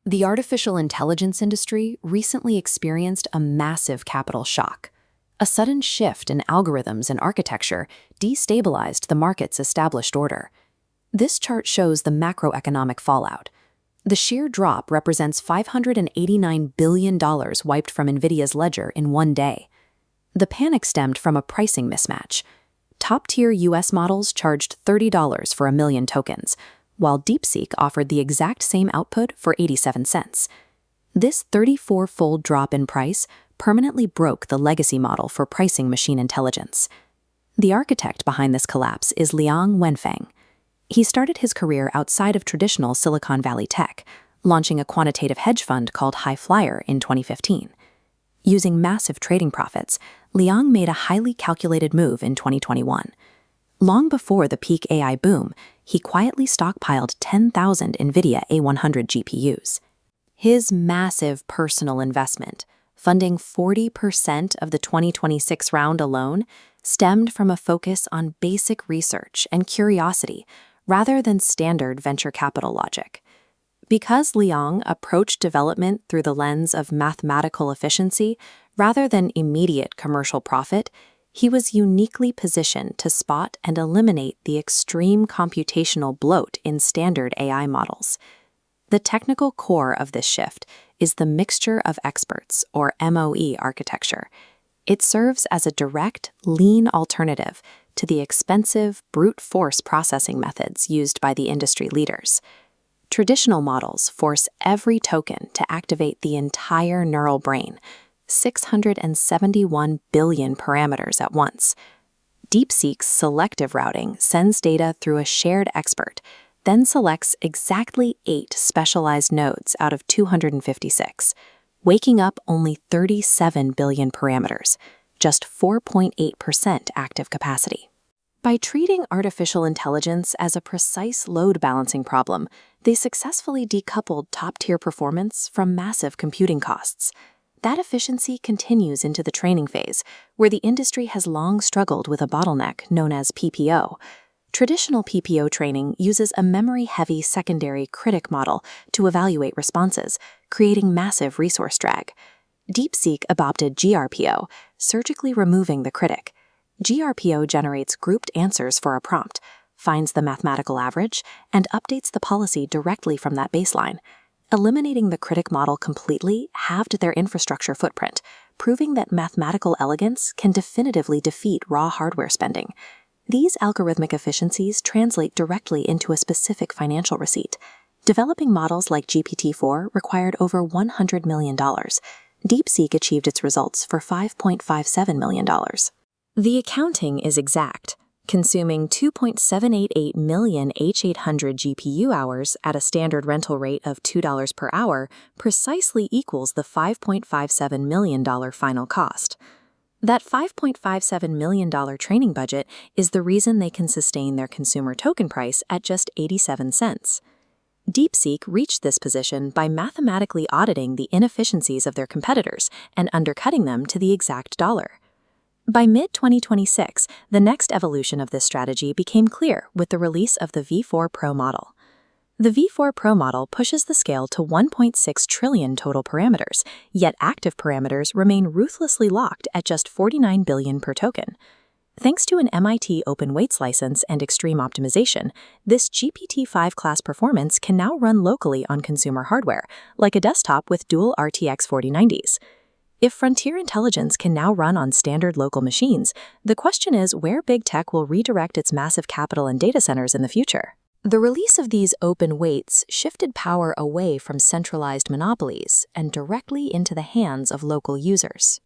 The artificial intelligence industry recently experienced a massive capital shock. A sudden shift in algorithms and architecture destabilized the market's established order. This chart shows the macroeconomic fallout. The sheer drop represents $589 billion wiped from Nvidia's ledger in one day. The panic stemmed from a pricing mismatch. Top-tier US models charged $30 for a million tokens, while DeepSeek offered the exact same output for 87 cents. This 34-fold drop in price permanently broke the legacy model for pricing machine intelligence. The architect behind this collapse is Liang Wenfeng. He started his career outside of traditional Silicon Valley tech, launching a quantitative hedge fund called High Flyer in 2015. Using massive trading profits, Liang made a highly calculated move in 2021. Long before the peak AI boom, he quietly stockpiled 10,000 Nvidia A100 GPUs. His massive personal investment, funding 40% of the 2026 round alone, stemmed from a focus on basic research and curiosity rather than standard venture capital logic. Because Liang approached development through the lens of mathematical efficiency rather than immediate commercial profit, he was uniquely positioned to spot and eliminate the extreme computational bloat in standard AI models. The technical core of this shift is the mixture of experts, or MOE architecture. It serves as a direct, lean alternative to the expensive, brute force processing methods used by the industry leaders. Traditional models force every token to activate the entire neural brain, 671 billion parameters at once. DeepSeek's selective routing sends data through a shared expert, then selects exactly 8 specialized nodes out of 256, waking up only 37 billion parameters, just 4.8% active capacity. By treating artificial intelligence as a precise load balancing problem, they successfully decoupled top-tier performance from massive computing costs. That efficiency continues into the training phase, where the industry has long struggled with a bottleneck known as PPO. Traditional PPO training uses a memory-heavy secondary critic model to evaluate responses, creating massive resource drag. DeepSeek adopted GRPO, surgically removing the critic. GRPO generates grouped answers for a prompt, finds the mathematical average, and updates the policy directly from that baseline. Eliminating the critic model completely halved their infrastructure footprint, proving that mathematical elegance can definitively defeat raw hardware spending. These algorithmic efficiencies translate directly into a specific financial receipt. Developing models like GPT-4 required over $100 million. DeepSeek achieved its results for $5.57 million. The accounting is exact. Consuming 2.788 million H800 GPU hours at a standard rental rate of $2 per hour precisely equals the $5.57 million final cost. That $5.57 million training budget is the reason they can sustain their consumer token price at just 87 cents. DeepSeek reached this position by mathematically auditing the inefficiencies of their competitors and undercutting them to the exact dollar. By mid-2026, the next evolution of this strategy became clear with the release of the V4 Pro model. The V4 Pro model pushes the scale to 1.6 trillion total parameters, yet active parameters remain ruthlessly locked at just 49 billion per token. Thanks to an MIT open weights license and extreme optimization, this GPT-5 class performance can now run locally on consumer hardware, like a desktop with dual RTX 4090s. If frontier intelligence can now run on standard local machines, the question is where big tech will redirect its massive capital and data centers in the future. The release of these open weights shifted power away from centralized monopolies and directly into the hands of local users.